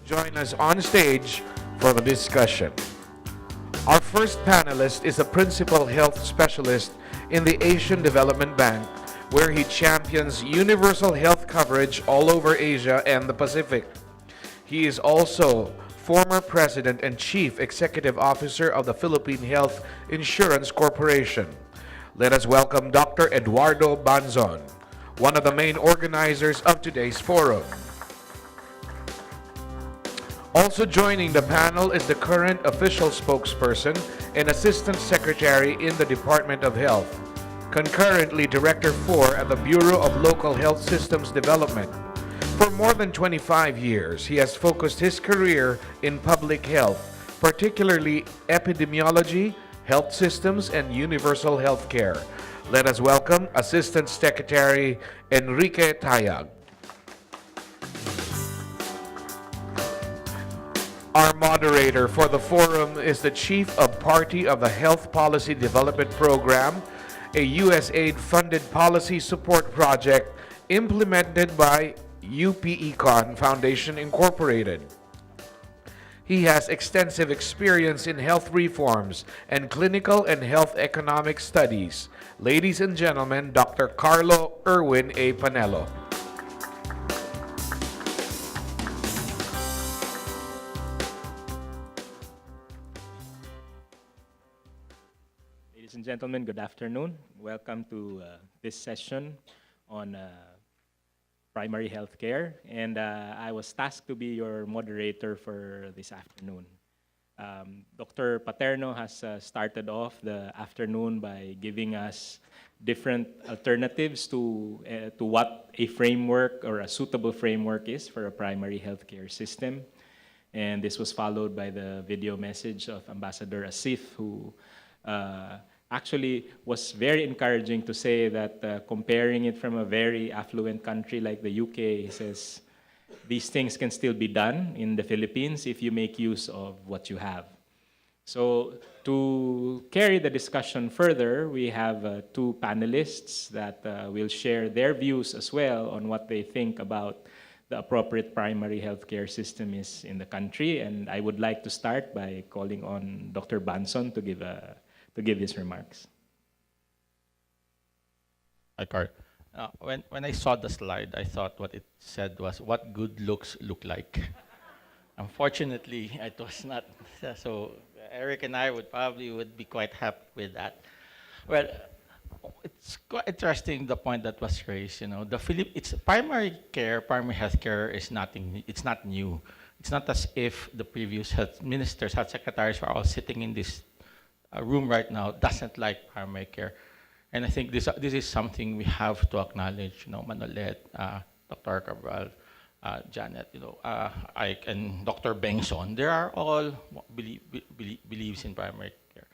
Join us on stage for the discussion. Our first panelist is a principal health specialist in the Asian Development Bank, where he champions universal health coverage all over Asia and the Pacific. He is also former president and chief executive officer of the Philippine Health Insurance Corporation. Let us welcome Dr. Eduardo Banzon, one of the main organizers of today's forum. Also joining the panel is the current official spokesperson and assistant secretary in the Department of Health, concurrently Director 4 at the Bureau of Local Health Systems Development. For more than 25 years, he has focused his career in public health, particularly epidemiology, health systems, and universal health care. Let us welcome Assistant Secretary Enrique Tayag. Our moderator for the forum is the Chief of Party of the Health Policy Development Program, a USAID-funded policy support project implemented by UP Econ Foundation Incorporated. He has extensive experience in health reforms and clinical and health economic studies. Ladies and gentlemen, Dr. Carlo Erwin A. Panelo. Ladies and gentlemen, good afternoon. Welcome to this session on primary health care. And I was tasked to be your moderator for this afternoon. Dr. Paterno has started off the afternoon by giving us different alternatives to what a framework or a suitable framework is for a primary healthcare system. And this was followed by the video message of Ambassador Asif, who actually was very encouraging to say that comparing it from a very affluent country like the UK, he says, these things can still be done in the Philippines if you make use of what you have. So to carry the discussion further, we have two panelists that will share their views as well on what they think about the appropriate primary healthcare system is in the country. And I would like to start by calling on Dr. Banzon to give his remarks. Hi, Carl. When I saw the slide, I thought what it said was, what good looks look like. Unfortunately, it was not. So Eric and I would be quite happy with that. Well, it's quite interesting, the point that was raised. You know, it's primary care, primary health care is nothing. It's not new. It's not as if the previous health ministers, health secretaries are all sitting in this room right now doesn't like primary care. And I think this is something we have to acknowledge. You know, Manolet, Dr. Cabral, Janet, you know, Ike, and Dr. Bengson, they are all believes in primary care.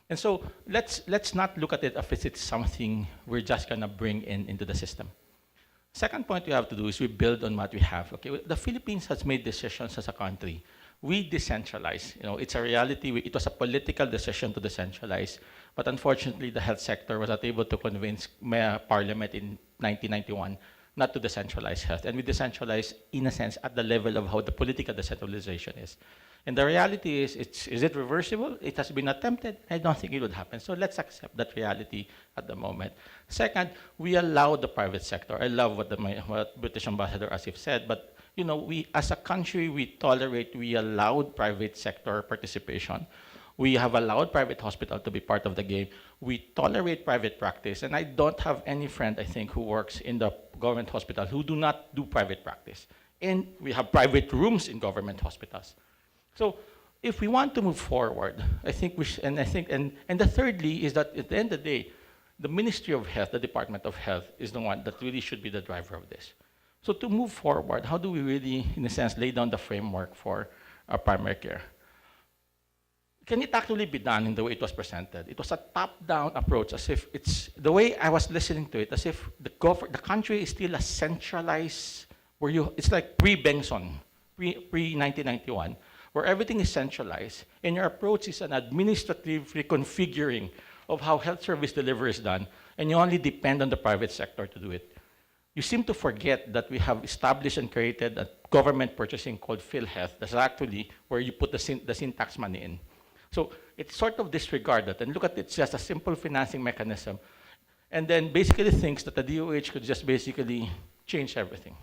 And so let's not look at it as if it's something we're just gonna bring into the system. Second point we have to do is we build on what we have. Okay, the Philippines has made decisions as a country. We decentralize. You know, it's a reality. It was a political decision to decentralize, but unfortunately, the health sector was not able to convince Parliament in 1991 not to decentralize health, and we decentralize in a sense at the level of how the political decentralization is. And the reality is it reversible? It has been attempted. I don't think it would happen. So let's accept that reality at the moment. Second, we allow the private sector. I love what British Ambassador Asif said, but you know, we as a country, we allowed private sector participation. We have allowed private hospital to be part of the game. We tolerate private practice, and I don't have any friend, I think, who works in the government hospital who do not do private practice. And we have private rooms in government hospitals. So if we want to move forward, I think and the thirdly is that at the end of the day, the Ministry of Health, the Department of Health, is the one that really should be the driver of this. So to move forward, how do we really, in a sense, lay down the framework for primary care? Can it actually be done in the way it was presented? It was a top-down approach, as if it's, the way I was listening to it, as if the country is still a centralized, it's like pre-Bengson, pre-1991, where everything is centralized, and your approach is an administrative reconfiguring of how health service delivery is done, and you only depend on the private sector to do it. you seem to forget that we have established and created a government purchasing called PhilHealth. That's actually where you put the sin tax money in. So it's sort of disregarded and look at it just a simple financing mechanism, and then basically thinks that the DOH could just basically change everything.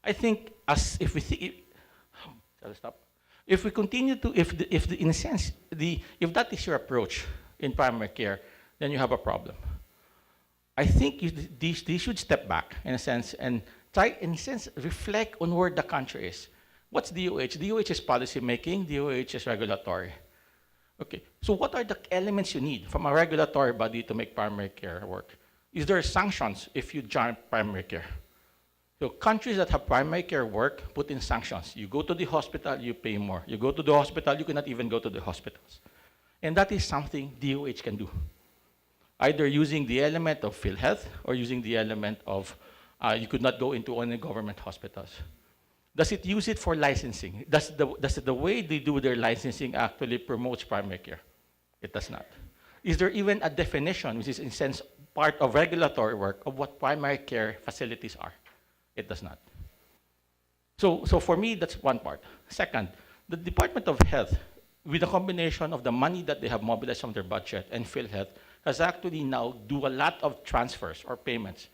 I think as if we shall I stop? If we continue to, in a sense, if that is your approach in primary care, then you have a problem. I think they should step back in a sense and try, in a sense, reflect on where the country is. What's DOH? DOH is policy making, DOH is regulatory. Okay, so what are the elements you need from a regulatory body to make primary care work? Is there sanctions if you join primary care? So countries that have primary care work put in sanctions. You go to the hospital, you pay more. You go to the hospital, you cannot even go to the hospitals. And that is something DOH can do. Either using the element of PhilHealth or using the element of you could not go into any government hospitals. Does it use it for licensing? Does the way they do their licensing actually promotes primary care? It does not. Is there even a definition, which is in a sense part of regulatory work, of what primary care facilities are? It does not. So for me, that's one part. Second, the Department of Health, with a combination of the money that they have mobilized from their budget and PhilHealth, has actually now do a lot of transfers or payments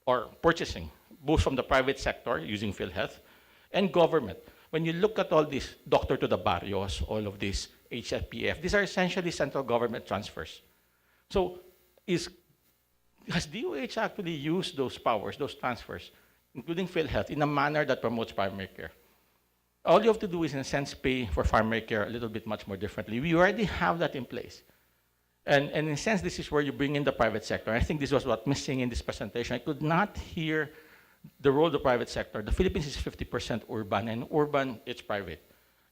or purchasing, both from the private sector using PhilHealth and government. When you look at all these doctor to the barrios, all of these HFPF, these are essentially central government transfers. So has DOH actually used those powers, those transfers, including PhilHealth, in a manner that promotes primary care? All you have to do is, in a sense, pay for primary care a little bit much more differently. We already have that in place. And in a sense, this is where you bring in the private sector. I think this was what's missing in this presentation. I could not hear the role of the private sector. The Philippines is 50% urban, and urban, it's private.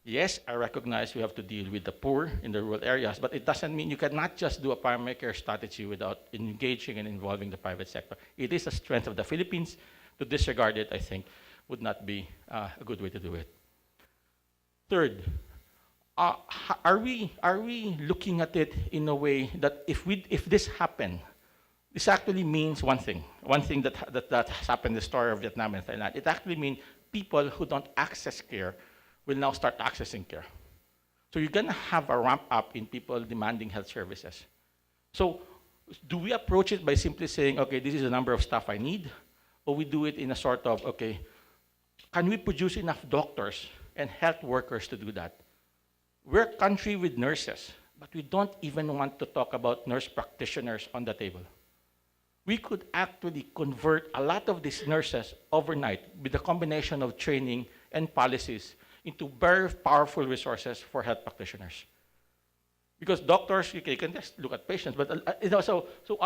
Yes, I recognize we have to deal with the poor in the rural areas, but it doesn't mean you cannot just do a primary care strategy without engaging and involving the private sector. It is a strength of the Philippines. To disregard it, I think, would not be a good way to do it. Third, are we looking at it in a way that if this happened, this actually means one thing that has happened in the story of Vietnam and Thailand. It actually means people who don't access care will now start accessing care. So you're gonna have a ramp up in people demanding health services. So do we approach it by simply saying, okay, this is the number of staff I need? Or we do it in a sort of, okay, can we produce enough doctors and health workers to do that? We're a country with nurses, but we don't even want to talk about nurse practitioners on the table. We could actually convert a lot of these nurses overnight with a combination of training and policies into very powerful resources for health practitioners. Because doctors, you can just look at patients, but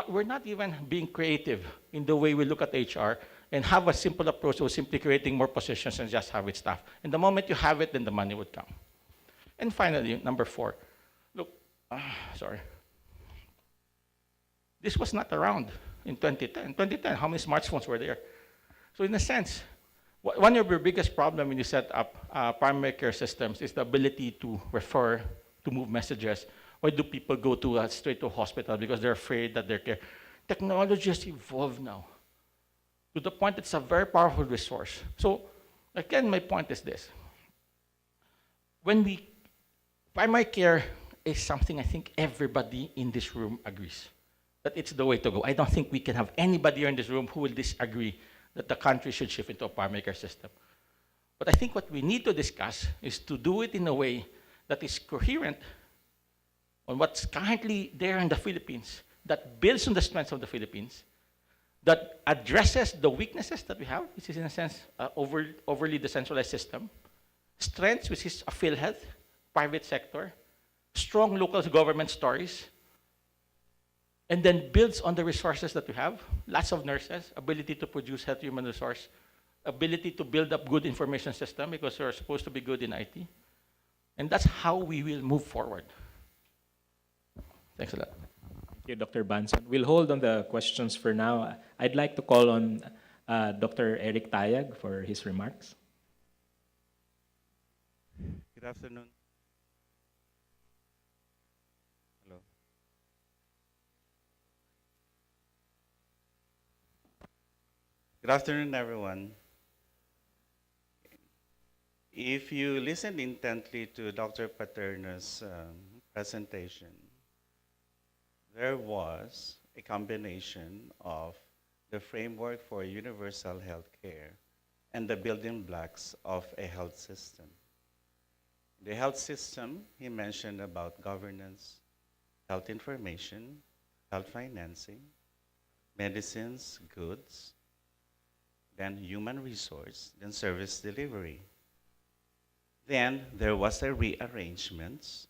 we're not even being creative in the way we look at HR and have a simple approach of simply creating more positions and just have it staffed. And the moment you have it, then the money would come. And finally, number 4, look, sorry. This was not around in 2010. In 2010, how many smartphones were there? So in a sense, one of your biggest problems when you set up primary care systems is the ability to refer, to move messages. Why do people go to straight to a hospital? Because they're afraid that their care. Technology has evolved now to the point it's a very powerful resource. So again, my point is this. Primary care is something I think everybody in this room agrees that it's the way to go. I don't think we can have anybody here in this room who will disagree that the country should shift into a primary care system. But I think what we need to discuss is to do it in a way that is coherent on what's currently there in the Philippines, that builds on the strengths of the Philippines, that addresses the weaknesses that we have, which is in a sense overly decentralized system, strengths, which is a PhilHealth, private sector, strong local government stories, and then builds on the resources that we have, lots of nurses, ability to produce health human resource, ability to build up good information system because we're supposed to be good in IT. And that's how we will move forward. Thanks a lot. Thank you, Dr. Banson. We'll hold on the questions for now. I'd like to call on Dr. Eric Tayag for his remarks. Good afternoon. Hello. Good afternoon, everyone. If you listen intently to Dr. Paterno's presentation, there was a combination of the framework for universal health care and the building blocks of a health system. The health system, he mentioned about governance, health information, health financing, medicines, goods, then human resource, then service delivery. Then there was a rearrangement,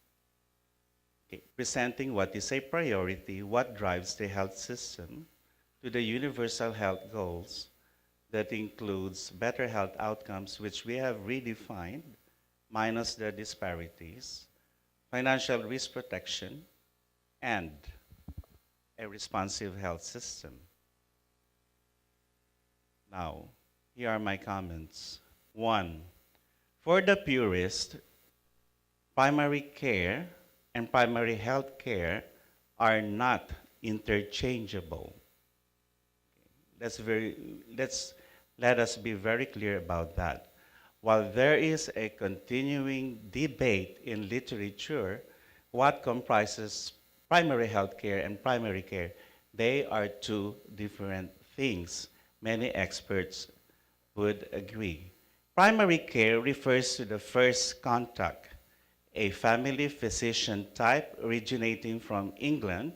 okay, presenting what is a priority, what drives the health system to the universal health goals that includes better health outcomes, which we have redefined, minus the disparities, financial risk protection, and a responsive health system. Now, here are my comments. One, for the purist, primary care and primary health care are not interchangeable. Let us be very clear about that. While there is a continuing debate in literature what comprises primary health care and primary care, they are two different things. Many experts would agree. Primary care refers to the first contact, a family physician type originating from England,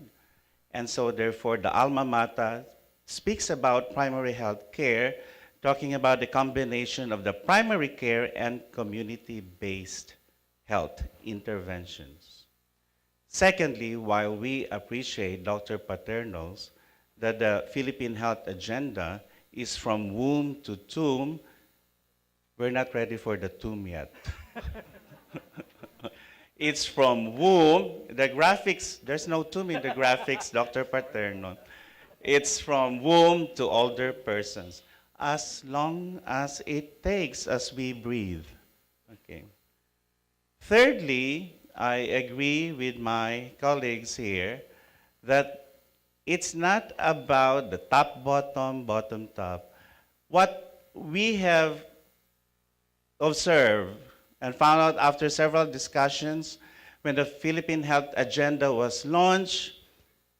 and so therefore the alma mater speaks about primary health care, talking about the combination of the primary care and community-based health interventions. Secondly, while we appreciate Dr. Paterno's that the Philippine Health Agenda is from womb to tomb, we're not ready for the tomb yet. It's from womb, the graphics, there's no tomb in the graphics, Dr. Paterno. It's from womb to older persons, as long as it takes as we breathe. Okay. Thirdly, I agree with my colleagues here that it's not about the top-bottom, bottom-top. What we have observed and found out after several discussions when the Philippine Health Agenda was launched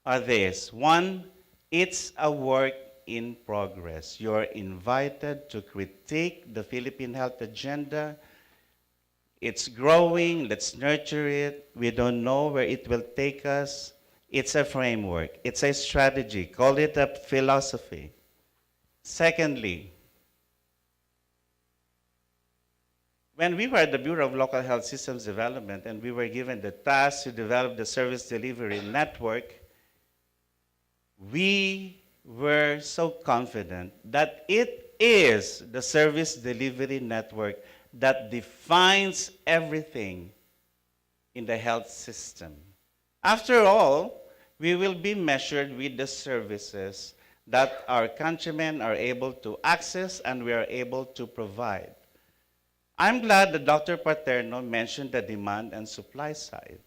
are this. One, it's a work in progress. You're invited to critique the Philippine Health Agenda. It's growing, let's nurture it. We don't know where it will take us. It's a framework, it's a strategy, call it a philosophy. Secondly, when we were at the Bureau of Local Health Systems Development and we were given the task to develop the service delivery network, we were so confident that it is the service delivery network that defines everything in the health system. After all, we will be measured with the services that our countrymen are able to access and we are able to provide. I'm glad that Dr. Paterno mentioned the demand and supply side.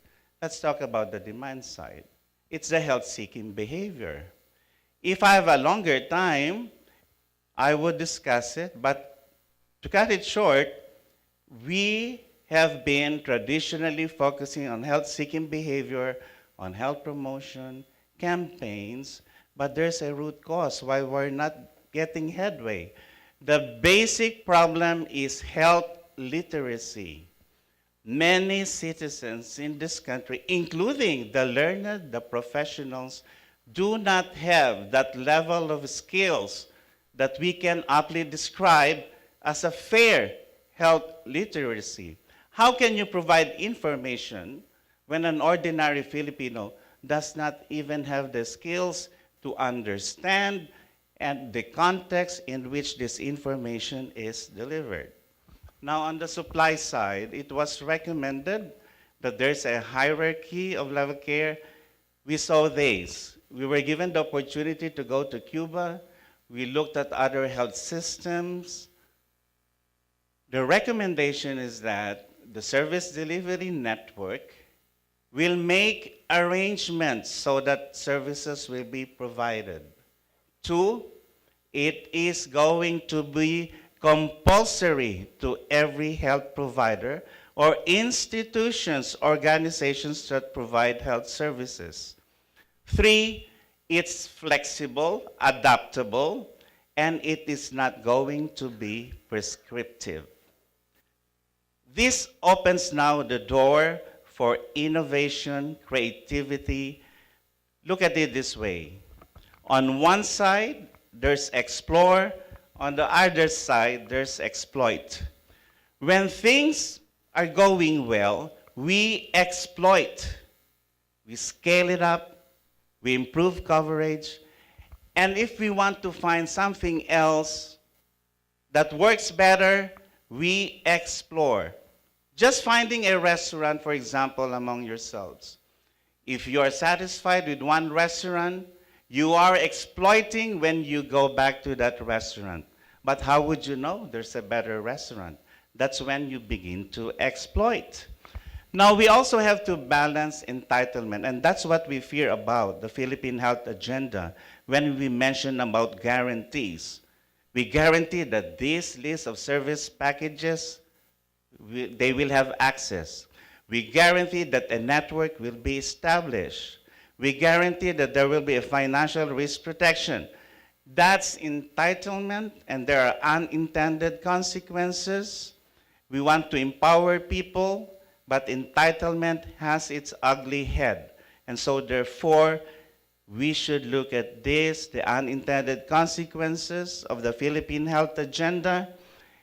Let's talk about the demand side. It's the health-seeking behavior. If I have a longer time, I would discuss it, but to cut it short, we have been traditionally focusing on health-seeking behavior, on health promotion, campaigns, but there's a root cause why we're not getting headway. The basic problem is health literacy. Many citizens in this country, including the learned, the professionals, do not have that level of skills that we can aptly describe as a fair health literacy. How can you provide information when an ordinary Filipino does not even have the skills to understand and the context in which this information is delivered? Now, on the supply side, it was recommended that there's a hierarchy of level care. We saw this. We were given the opportunity to go to Cuba. We looked at other health systems. The recommendation is that the service delivery network will make arrangements so that services will be provided. Two, it is going to be compulsory to every health provider or institutions, organizations that provide health services. 3, it's flexible, adaptable, and it is not going to be prescriptive. This opens now the door for innovation, creativity. Look at it this way. On one side, there's explore. On the other side, there's exploit. When things are going well, we exploit. We scale it up. We improve coverage. And if we want to find something else that works better, we explore. Just finding a restaurant, for example, among yourselves. If you are satisfied with one restaurant, you are exploiting when you go back to that restaurant. But how would you know there's a better restaurant? That's when you begin to exploit. Now, we also have to balance entitlement, and that's what we fear about the Philippine Health Agenda when we mention about guarantees. We guarantee that this list of service packages, they will have access. We guarantee that a network will be established. We guarantee that there will be a financial risk protection. That's entitlement, and there are unintended consequences. We want to empower people, but entitlement has its ugly head. And so therefore, we should look at this, the unintended consequences of the Philippine Health Agenda,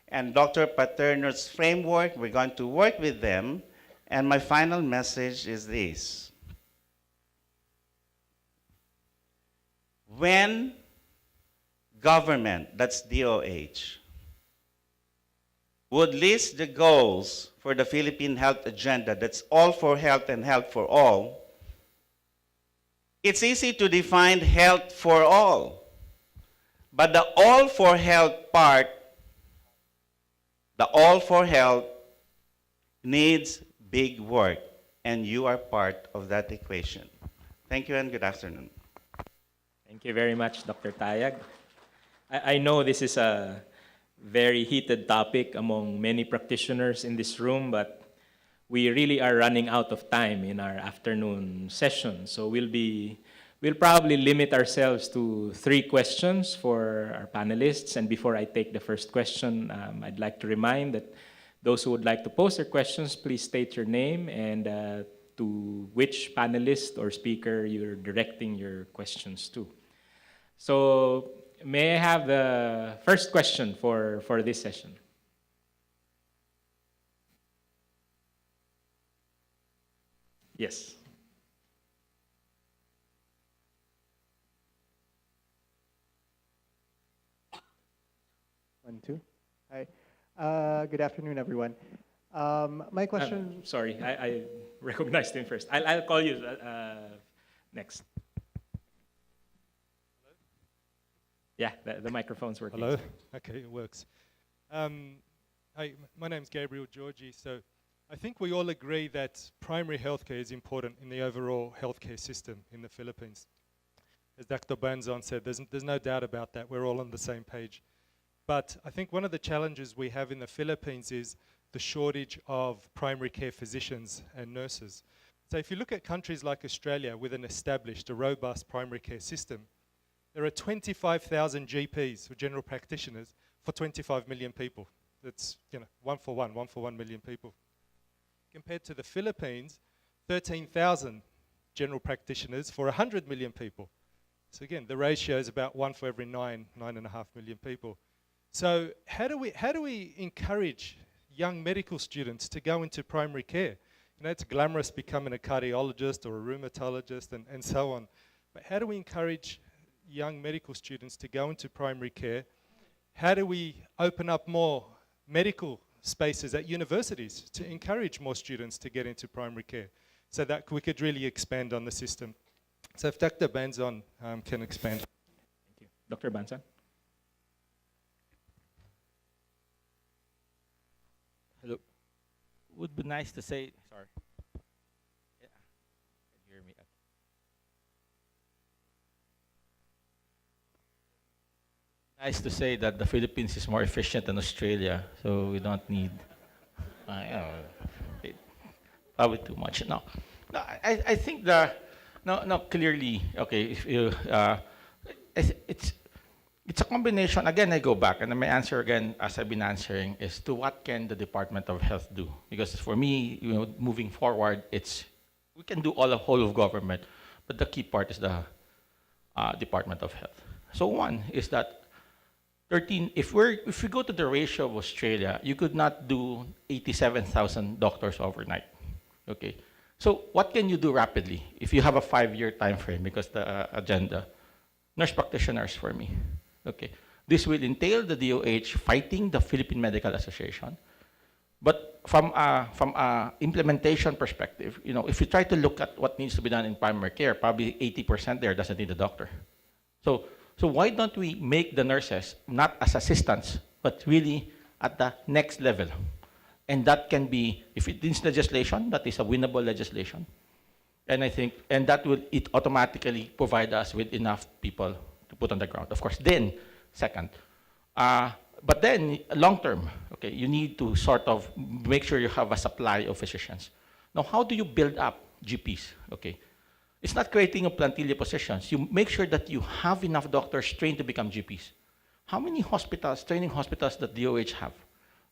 and Dr. Paterno's framework. We're going to work with them. And my final message is this. When government, that's DOH, would list the goals for the Philippine Health Agenda, that's all for health and health for all, it's easy to define health for all. But the all for health part, the all for health needs big work, and you are part of that equation. Thank you and good afternoon. Thank you very much, Dr. Tayag. I know this is a very heated topic among many practitioners in this room, but we really are running out of time in our afternoon session. So we'll probably limit ourselves to 3 questions for our panelists. And before I take the first question, I'd like to remind that those who would like to pose their questions, please state your name and to which panelist or speaker you're directing your questions to. So may I have the first question for this session? Yes. One, two. Hi. Good afternoon, everyone. My question. Sorry, I recognized him first. I'll call you next. Yeah, the microphone's working. Hello. Okay, it works. Hi, my name's Gabriel Georgie. So I think we all agree that primary healthcare is important in the overall healthcare system in the Philippines. As Dr. Banzon said, there's no doubt about that. We're all on the same page. But I think one of the challenges we have in the Philippines is the shortage of primary care physicians and nurses. So if you look at countries like Australia with an established, a robust primary care system, there are 25,000 GPs, or general practitioners, for 25 million people. That's, 1 for 1 million people. Compared to the Philippines, 13,000 general practitioners for 100 million people. So again, the ratio is about 1 for every 9.5 million people. So how do we encourage young medical students to go into primary care? It's glamorous becoming a cardiologist or a rheumatologist and so on. But how do we encourage young medical students to go into primary care? How do we open up more medical spaces at universities to encourage more students to get into primary care so that we could really expand on the system? So if Dr. Banzon can expand. Thank you. Dr. Banzon? Hello. Would be nice to say, sorry. Yeah, can you hear me? Nice to say that the Philippines is more efficient than Australia, so we don't need. It, probably too much. No, no. I think no. Clearly, okay. If you, it's a combination. Again, I go back, and my answer again, as I've been answering, is to what can the Department of Health do? Because for me, moving forward, it's we can do all the whole of government, but the key part is the Department of Health. So one is that 13. If we go to the ratio of Australia, you could not do 87,000 doctors overnight. Okay. So what can you do rapidly if you have a 5-year time frame? Because the agenda, nurse practitioners for me. Okay. This will entail the DOH fighting the Philippine Medical Association. But from a implementation perspective, if you try to look at what needs to be done in primary care, probably 80% there doesn't need a doctor. So why don't we make the nurses not as assistants, but really at the next level? And that can be, if it is legislation, that is a winnable legislation. And I think, and that will it automatically provide us with enough people to put on the ground. Of course, then, second, but then long term, okay, you need to sort of make sure you have a supply of physicians. Now, how do you build up GPs? Okay, it's not creating a plantilla positions. You make sure that you have enough doctors trained to become GPs. How many hospitals, training hospitals, that DOH have?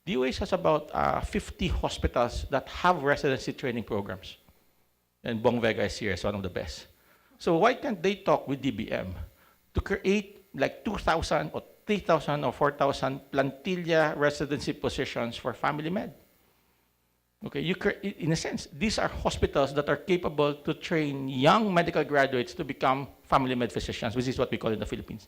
DOH has about 50 hospitals that have residency training programs. And Bong Vega is here as one of the best. So why can't they talk with DBM to create like 2,000 or 3,000 or 4,000 plantilla residency positions for family med? Okay, in a sense, these are hospitals that are capable to train young medical graduates to become family med physicians, which is what we call in the Philippines.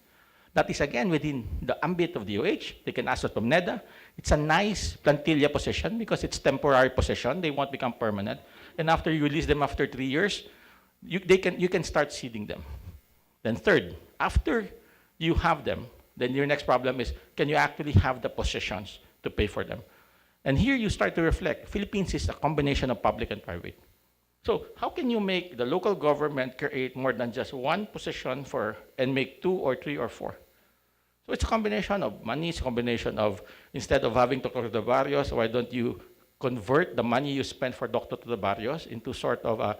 That is again within the ambit of DOH. They can ask us from NEDA. It's a nice plantilla position because it's temporary position. They won't become permanent. And after you release them after 3 years, you can start seeding them. Then third, after you have them, then your next problem is, can you actually have the positions to pay for them? And here you start to reflect. Philippines is a combination of public and private. So how can you make the local government create more than just one position and make 2 or 3 or 4? So it's a combination of money, it's a combination of, instead of having Doctor to the Barrios, why don't you convert the money you spend for Doctor to the Barrios into sort of a,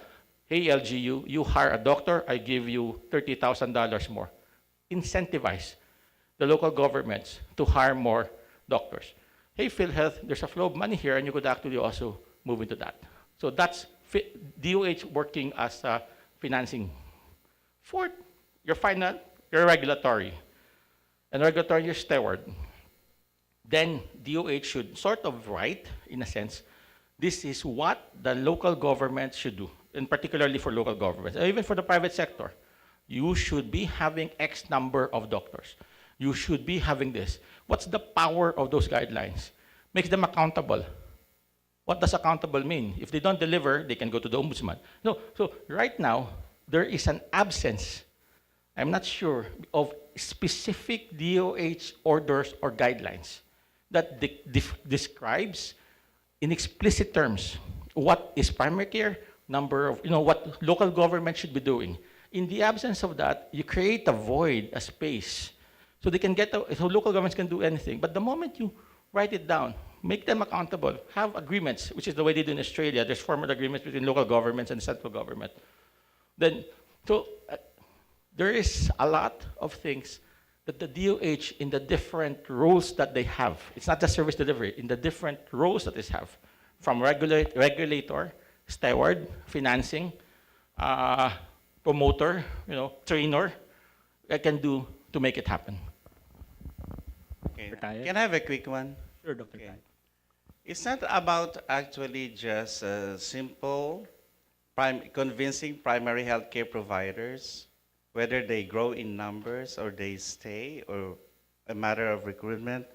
hey LGU, you hire a doctor, I give you $30,000 more. Incentivize the local governments to hire more doctors. Hey PhilHealth, there's a flow of money here and you could actually also move into that. So that's DOH working as a financing. Fourth, your regulatory. And regulatory, your steward. Then DOH should sort of write, in a sense, this is what the local government should do, and particularly for local governments, or even for the private sector. You should be having X number of doctors. You should be having this. What's the power of those guidelines? Makes them accountable. What does accountable mean? If they don't deliver, they can go to the ombudsman. No, so right now, there is an absence, I'm not sure, of specific DOH orders or guidelines that describes in explicit terms what is primary care, what local government should be doing. In the absence of that, you create a void, a space, so they can so local governments can do anything. But the moment you write it down, make them accountable, have agreements, which is the way they do in Australia. There's formal agreements between local governments and the central government. Then, there is a lot of things that the DOH, in the different roles that they have, it's not just service delivery, in the different roles that they have, from regulator, steward, financing, promoter, trainer, I can do to make it happen. Okay. Dr. Tayo? Can I have a quick one? Sure, Dr. Okay. Tayo. It's not about actually just simple convincing primary healthcare providers, whether they grow in numbers or they stay, or a matter of recruitment.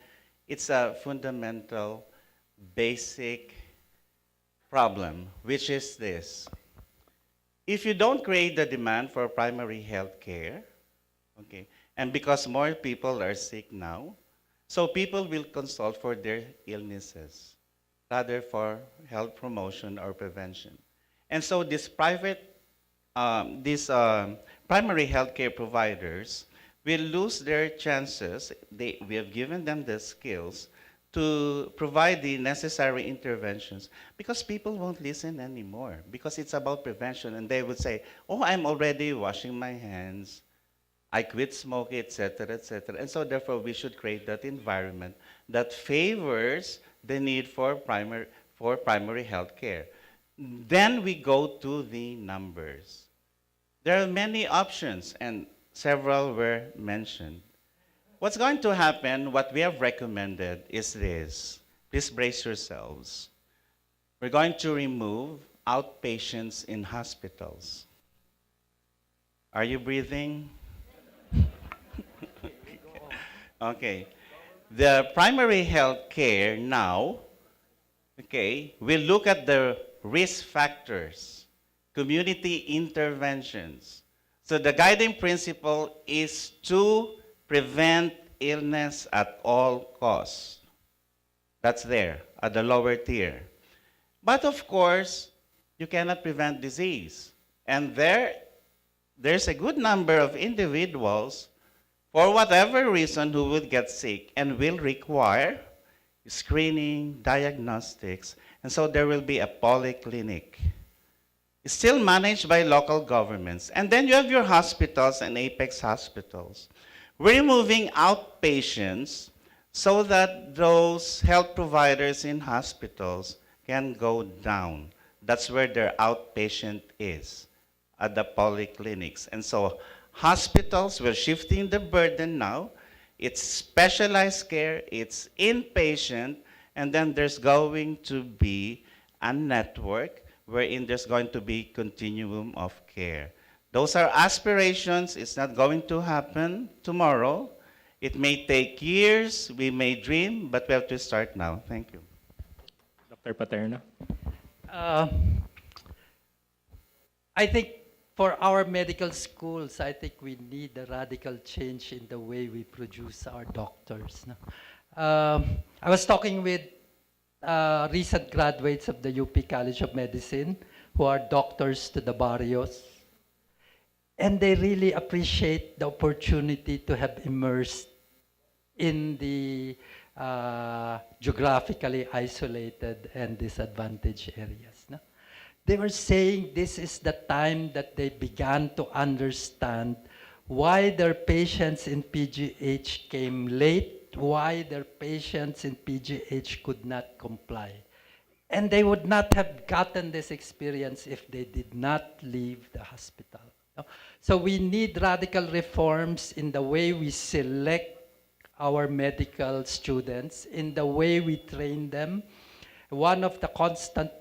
It's a fundamental, basic problem, which is this. If you don't create the demand for primary health care, okay, and because more people are sick now, so people will consult for their illnesses rather for health promotion or prevention. And so these primary healthcare providers, will lose their chances. We have given them the skills to provide the necessary interventions because people won't listen anymore because it's about prevention and they would say, oh, I'm already washing my hands, I quit smoking, etc., etc. And so therefore we should create that environment that favors the need for primary health care. Then we go to the numbers. There are many options and several were mentioned. What's going to happen, what we have recommended is this. Please brace yourselves. We're going to remove outpatients in hospitals. Are you breathing? Okay. The primary health care now, okay, will look at the risk factors, community interventions. So the guiding principle is to prevent illness at all costs. That's there at the lower tier. But of course, you cannot prevent disease. And there's a good number of individuals, for whatever reason, who will get sick and will require screening, diagnostics, and so there will be a polyclinic. It's still managed by local governments. And then you have your hospitals and apex hospitals. We're moving outpatients so that those health providers in hospitals can go down. That's where their outpatient is, at the polyclinics. And so hospitals, we're shifting the burden now. It's specialized care, it's inpatient, and then there's going to be a network wherein there's going to be continuum of care. Those are aspirations. It's not going to happen tomorrow. It may take years. We may dream, but we have to start now. Thank you. Dr. Paterno? I think for our medical schools, I think we need a radical change in the way we produce our doctors. No? I was talking with recent graduates of the UP College of Medicine who are doctors to the barrios. And they really appreciate the opportunity to have immersed in the geographically isolated and disadvantaged areas. No? They were saying this is the time that they began to understand why their patients in PGH came late, why their patients in PGH could not comply. And they would not have gotten this experience if they did not leave the hospital. No? So we need radical reforms in the way we select our medical students, in the way we train them. One of the constant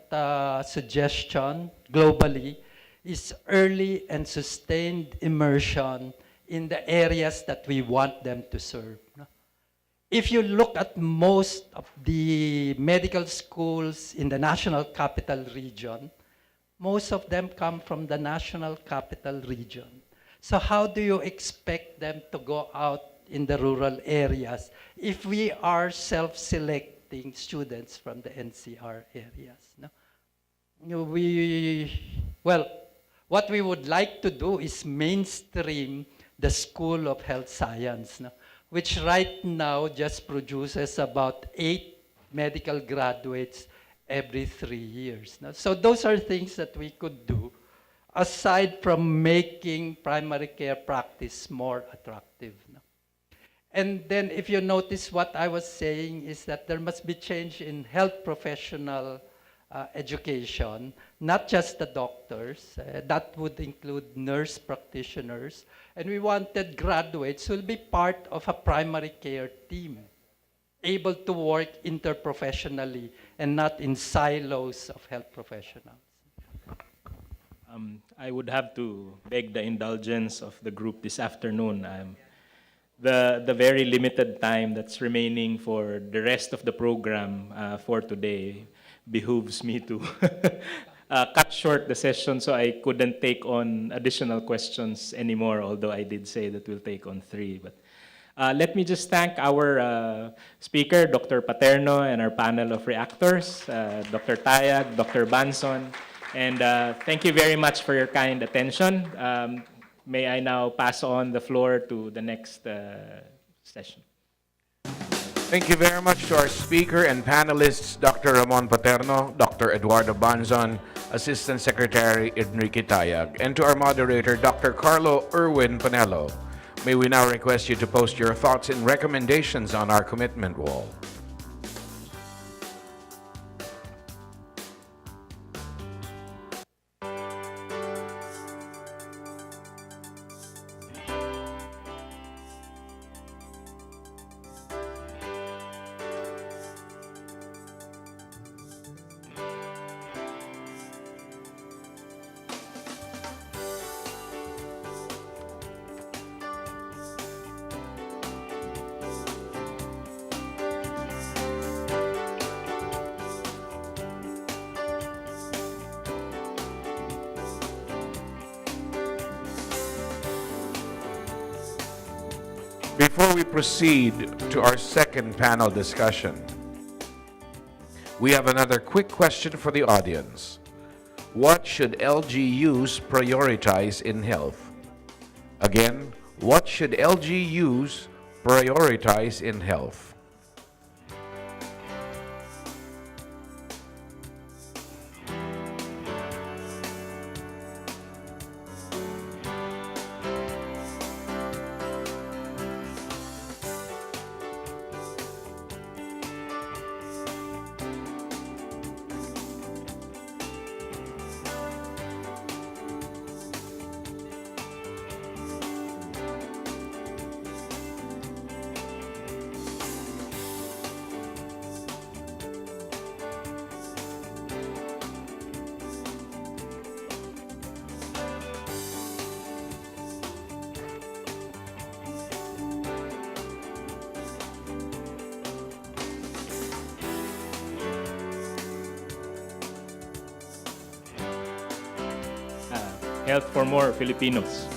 suggestion globally is early and sustained immersion in the areas that we want them to serve. No? If you look at most of the medical schools in the National Capital Region, most of them come from the National Capital Region. So how do you expect them to go out in the rural areas if we are self-selecting students from the NCR areas? No? What we would like to do is mainstream the School of Health Science, no? Which right now just produces about 8 medical graduates every 3 years. No? So those are things that we could do aside from making primary care practice more attractive. No? And then if you notice what I was saying is that there must be change in health professional education, not just the doctors. That would include nurse practitioners. And we wanted graduates who will be part of a primary care team, able to work interprofessionally and not in silos of health professionals. I would have to beg the indulgence of the group this afternoon. The very limited time that's remaining for the rest of the program for today behooves me to cut short the session, so I couldn't take on additional questions anymore, although I did say that we'll take on 3. But let me just thank our speaker, Dr. Paterno, and our panel of reactors, Dr. Tayag, Dr. Banson, and thank you very much for your kind attention. may I now pass on the floor to the next session. Thank you very much to our speaker and panelists, Dr. Ramon Paterno, Dr. Eduardo Banzon, Assistant Secretary Enrique Tayag, and to our moderator, Dr. Carlo Erwin Panelo. May we now request you to post your thoughts and recommendations on our commitment wall. Before we proceed to our second panel discussion, we have another quick question for the audience. What should LGUs prioritize in health? Again, what should LGUs prioritize in health? Health for more Filipinos.